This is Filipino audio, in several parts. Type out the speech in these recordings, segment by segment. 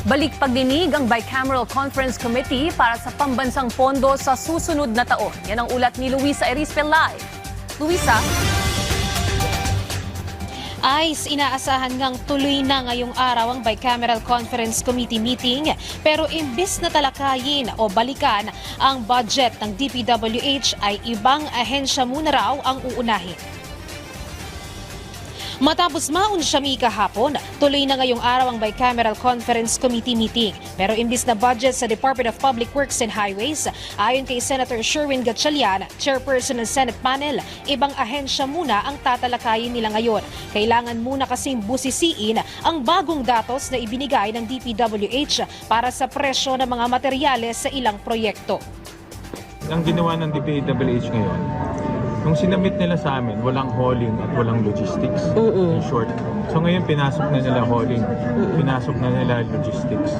Balik pagdinig ang Bicameral Conference Committee para sa pambansang pondo sa susunod na taon. Yan ang ulat ni Luisa Erispe live. Luisa? Inaasahan ngang tuloy na ngayong araw ang Bicameral Conference Committee meeting, pero imbis na talakayin o balikan ang budget ng DPWH ay ibang ahensya muna raw ang uunahin. Matapos maunsyami kahapon, tuloy na ngayong araw ang Bicameral Conference Committee meeting. Pero imbis na budget sa Department of Public Works and Highways, ayon kay Senator Sherwin Gatchalian, chairperson ng Senate panel, ibang ahensya muna ang tatalakayin nila ngayon. Kailangan muna kasing busisiin ang bagong datos na ibinigay ng DPWH para sa presyo ng mga materyales sa ilang proyekto. Ang ginawa ng DPWH ngayon, nung sinabit nila sa amin, walang hauling at walang logistics. In short. So ngayon pinasok na nila hauling, pinasok na nila logistics.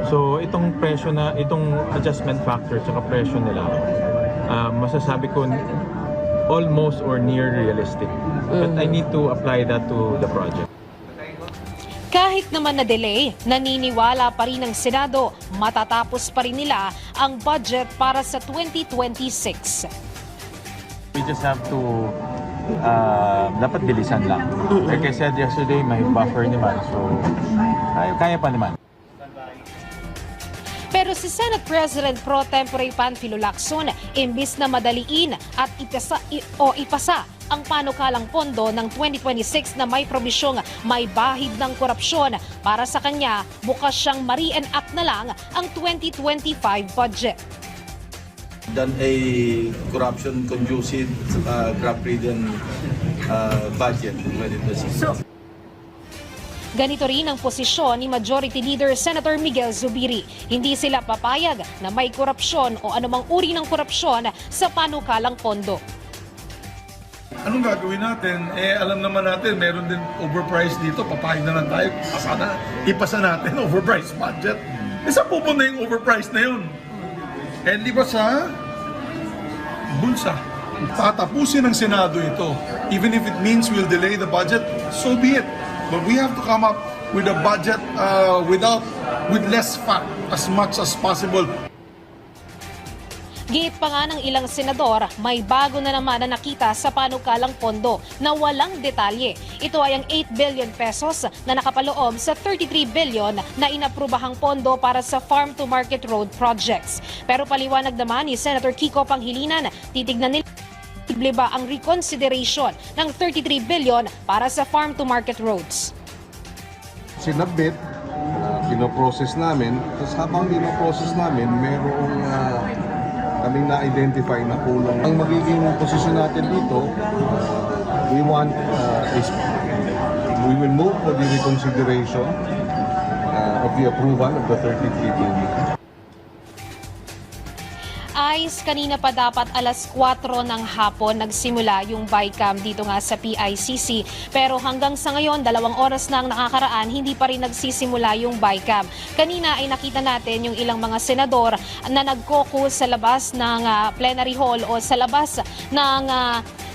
So itong presyo na, itong adjustment factor at presyo nila, masasabi ko almost or near realistic. But I need to apply that to the project. Kahit naman na-delay, naniniwala pa rin ng Senado, matatapos pa rin nila ang budget para sa 2026. We just have to, dapat bilisan lang. Like I said yesterday, may buffer naman. So, kaya pa naman. Pero si Senate President Pro Tempore Panfilo Lacson, imbis na madaliin at ipasa ang panukalang pondo ng 2026 na may probisyong may bahid ng korupsyon, para sa kanya, bukas siyang ma-re-enact na lang ang 2025 budget. Done a corruption conducive, corrupt-ridden budget in 2026. Ganito rin ang posisyon ni Majority Leader Senator Miguel Zubiri. Hindi sila papayag na may korupsyon o anumang uri ng korupsyon sa panukalang pondo. Anong gagawin natin? Alam naman natin, meron din overpriced dito. Papayag na lang tayo. Ipasa natin overpriced budget. Saan pupunta yung overpriced na yun? Di ba sa bulsa? Tatapusin ng Senado ito. Even if it means we'll delay the budget, so be it. But we have to come up with a budget with less fat as much as possible. Giit pa nga ng ilang senador, may bago na naman na nakita sa panukalang pondo na walang detalye. Ito ay ang 8 billion pesos na nakapaloob sa 33 billion na inaprubahang pondo para sa farm-to-market road projects. Pero paliwanag naman ni Senator Kiko Pangilinan, titignan nila ba ang reconsideration ng 33 billion para sa farm-to-market roads. Sinabit, pinoprocess namin, tapos habang pinoprocess namin, merong kaming na-identify na kulang. Ang magiging posisyon natin dito, we will move for the reconsideration of the approval of the 33 billion. Kanina pa dapat alas 4 ng hapon nagsimula yung BICAM dito nga sa PICC. Pero hanggang sa ngayon, 2 oras na ang nakakaraan, hindi pa rin nagsisimula yung BICAM. Kanina ay nakita natin yung ilang mga senador na nag-caucus sa labas ng plenary hall o sa labas ng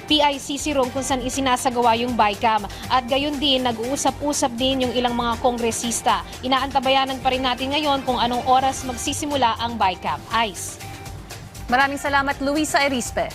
PICC room kung saan isinasagawa yung BICAM. At gayon din, nag-uusap-usap din yung ilang mga kongresista. Inaantabayanan pa rin natin ngayon kung anong oras magsisimula ang BICAM. Maraming salamat, Luisa Erispe.